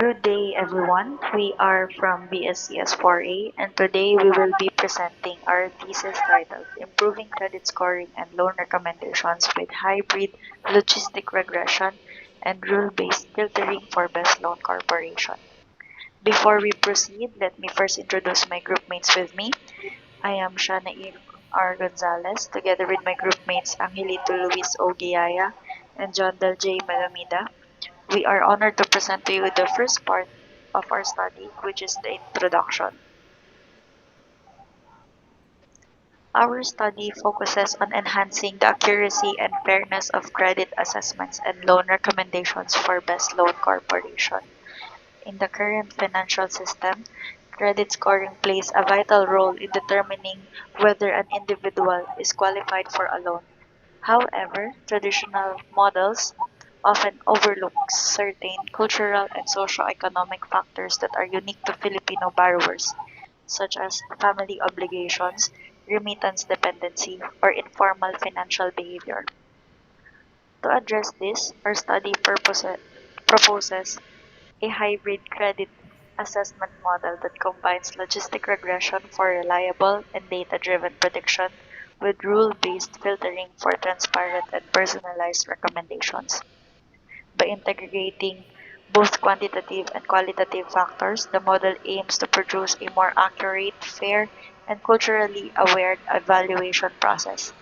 Good day, everyone. We are from BSCS 4A, and today we will be presenting our thesis titled Improving Credit Scoring and Loan Recommendations with Hybrid Logistic Regression and Rule-Based Filtering for Best Loan Corporation. Before we proceed, let me first introduce my groupmates with me. I am Shanae R. Gonzalez, together with my groupmates Angelito Luis Ogiaya and John Del J. Malamida. We are honored to present to you the first part of our study, which is the introduction. Our study focuses on enhancing the accuracy and fairness of credit assessments and loan recommendations for Best Loan Corporation. In the current financial system, credit scoring plays a vital role in determining whether an individual is qualified for a loan. However, traditional models often overlook certain cultural and socio-economic factors that are unique to Filipino borrowers, such as family obligations, remittance dependency, or informal financial behavior. To address this, our study proposes a hybrid credit assessment model that combines logistic regression for reliable and data-driven prediction with rule-based filtering for transparent and personalized recommendations. By integrating both quantitative and qualitative factors, the model aims to produce a more accurate, fair, and culturally aware evaluation process.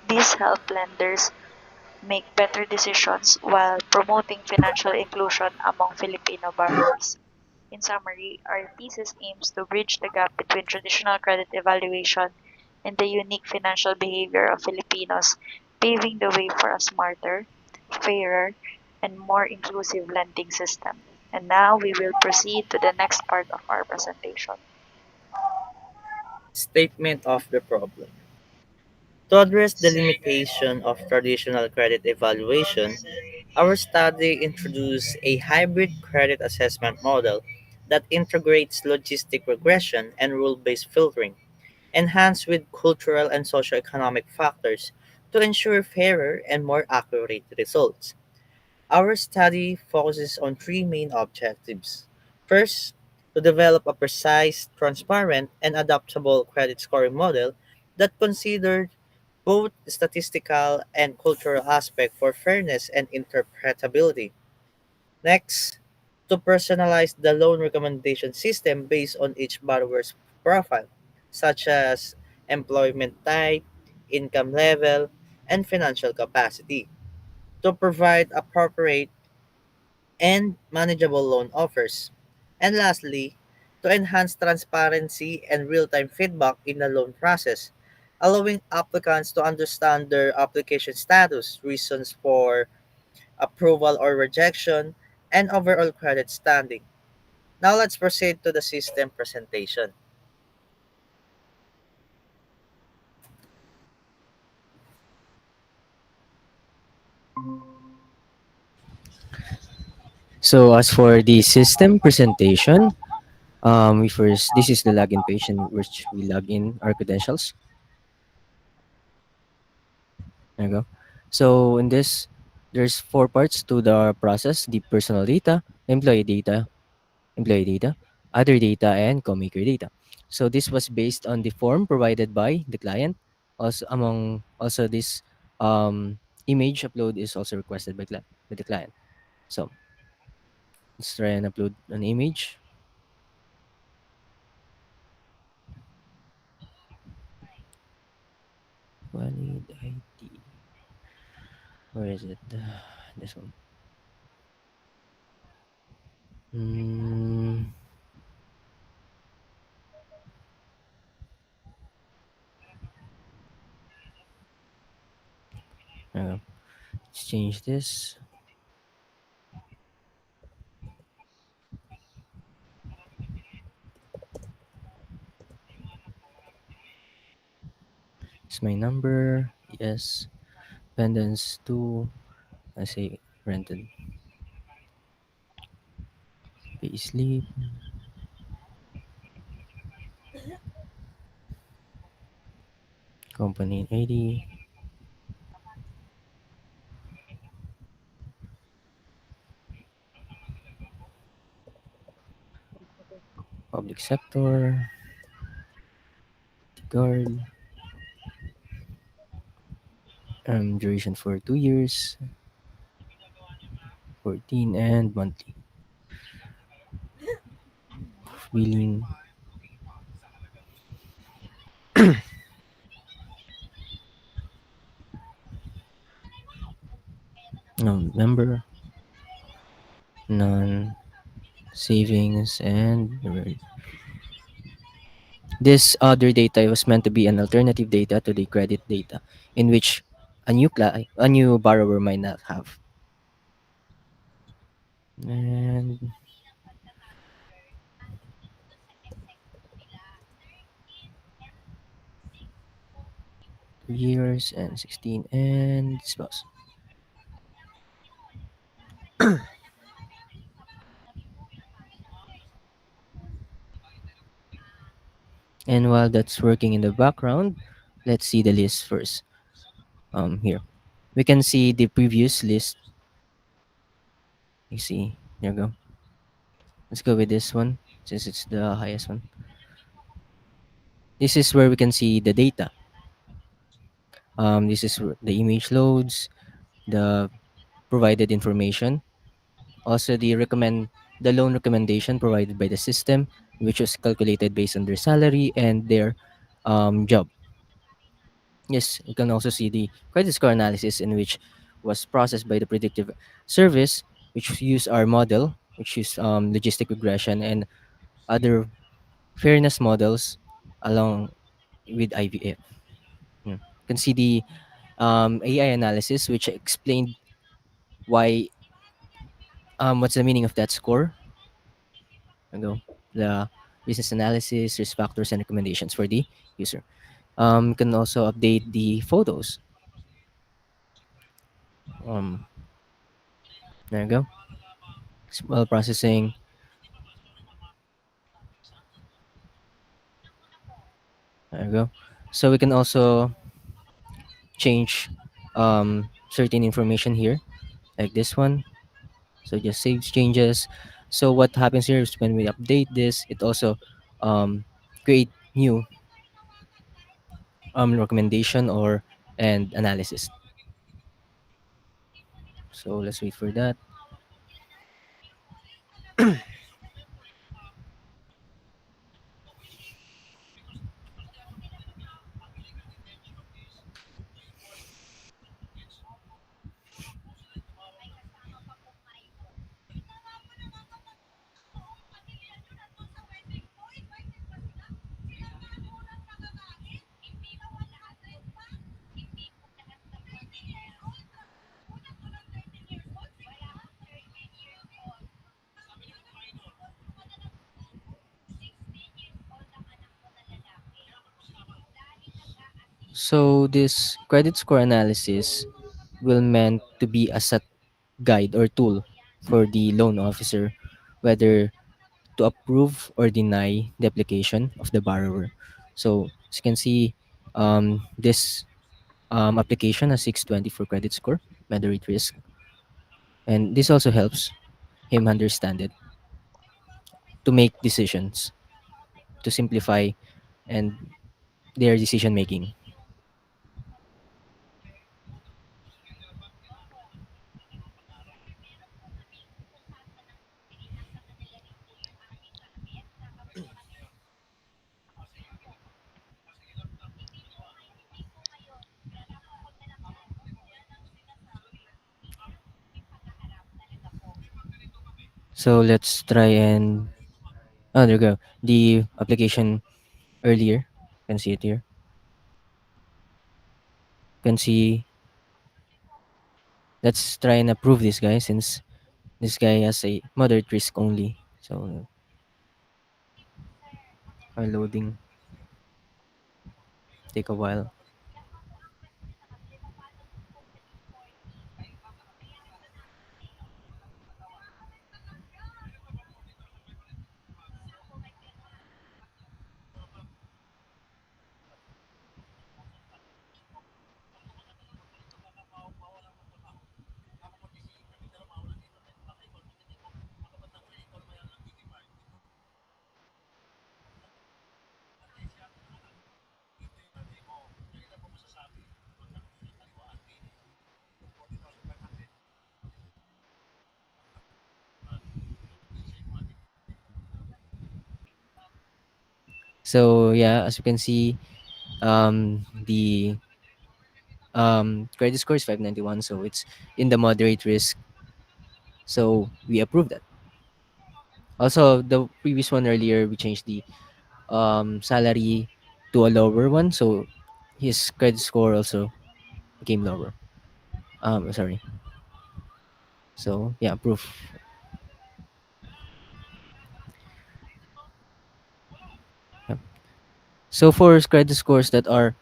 These help lenders make better decisions while promoting financial inclusion among Filipino borrowers. In summary, our thesis aims to bridge the gap between traditional credit evaluation and the unique financial behavior of Filipinos, paving the way for a smarter, fairer, and more inclusive lending system. And now we will proceed to the next part of our presentation. Statement of the problem. To address the limitation of traditional credit evaluation, our study introduced a hybrid credit assessment model that integrates logistic regression and rule based filtering, enhanced with cultural and socioeconomic factors to ensure fairer and more accurate results. Our study focuses on three main objectives. First, to develop a precise, transparent, and adaptable credit scoring model that considered both statistical and cultural aspects for fairness and interpretability. Next, to personalize the loan recommendation system based on each borrower's profile, such as employment type, income level, and financial capacity, to provide appropriate and manageable loan offers. And lastly, to enhance transparency and real time feedback in the loan process, allowing applicants to understand their application status, reasons for approval or rejection, and overall credit standing. Now let's proceed to the system presentation. So as for the system presentation, we first this is the login page in which we log in our credentials. There you go. So in this, there's four parts to the process: the personal data, employee data, other data, and co-maker data. So this was based on the form provided by the client. Also this image upload is also requested by the client. So let's try and upload an image. Valid ID. Where is it? This one. Mm, let's change this. It's my number. Yes. Pendants to, I say, rented. Payslip. Company ID. public sector, guard, duration for 2 years, 14, and monthly billing. Member, non savings, and this other data was meant to be an alternative data to the credit data, in which a new borrower might not have. And 2 years and 16 and spouse. And while that's working in the background, let's see the list first. Here we can see the previous list. You see, there you go. Let's go with this one since it's the highest one. This is where we can see the data. This is the image loads, the provided information, also the loan recommendation provided by the system, which was calculated based on their salary and their job. Yes, you can also see the credit score analysis, in which was processed by the predictive service, which use our model, which use logistic regression and other fairness models along with IVF. You can see the AI analysis, which explained why what's the meaning of that score. Go the business analysis, risk factors, and recommendations for the user. You can also update the photos. Um, there you go. Small processing. There you go. So we can also change certain information here, like this one. So just saves changes. So what happens here is when we update this, it also create new recommendation or and analysis. So let's wait for that. So this credit score analysis will meant to be as a guide or tool for the loan officer, whether to approve or deny the application of the borrower. So as you can see, this application has 620 for credit score, moderate risk, and this also helps him understand it to make decisions, to simplify and their decision making. So let's try and there you go. The application earlier, you can see it here. You can see. Let's try and approve this guy since this guy has a moderate risk only. So our loading take a while. So yeah, as you can see, the credit score is 591, so it's in the moderate risk. So we approve that. Also, the previous one earlier, we changed the salary to a lower one, so his credit score also became lower. Sorry. So yeah, proof. Yeah. So for credit scores that are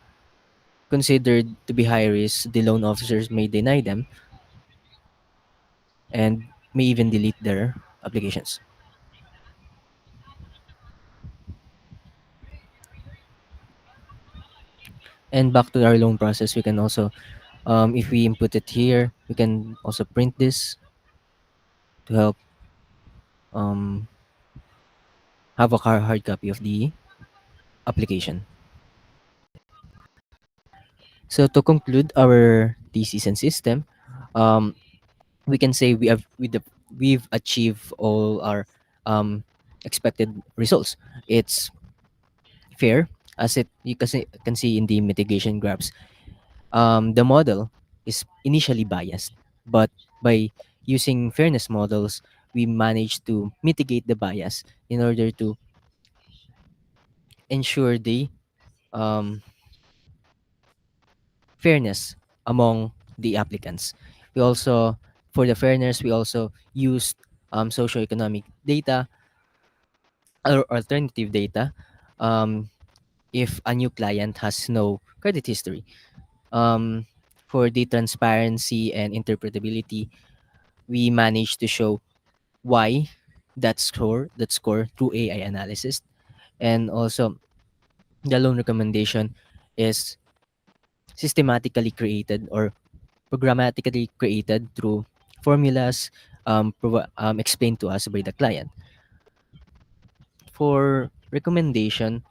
considered to be high risk, the loan officers may deny them and may even delete their applications. And back to our loan process, we can also, if we input it here, we can also print this to help um, have a hard copy of the application. So to conclude our thesis and system, um, we can say we've achieved all our um, expected results. It's fair, as it you can see in the mitigation graphs. The model is initially biased, but by using fairness models, we managed to mitigate the bias in order to ensure the um, fairness among the applicants. We also, for the fairness, we also used socioeconomic data or alternative data. Um, if a new client has no credit history, um, for the transparency and interpretability, we managed to show why that score through AI analysis, and also the loan recommendation is systematically created or programmatically created through formulas explained to us by the client. For recommendation,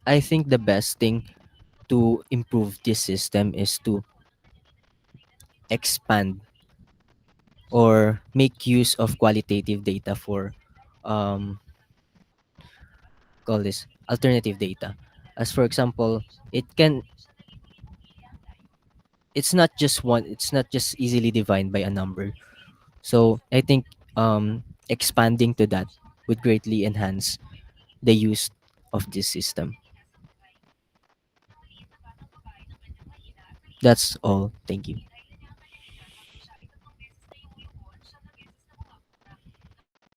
I think the best thing to improve this system is to expand or make use of qualitative data for um, call this alternative data. As for example, it can it's not just easily defined by a number. So I think expanding to that would greatly enhance the use of this system. That's all. Thank you.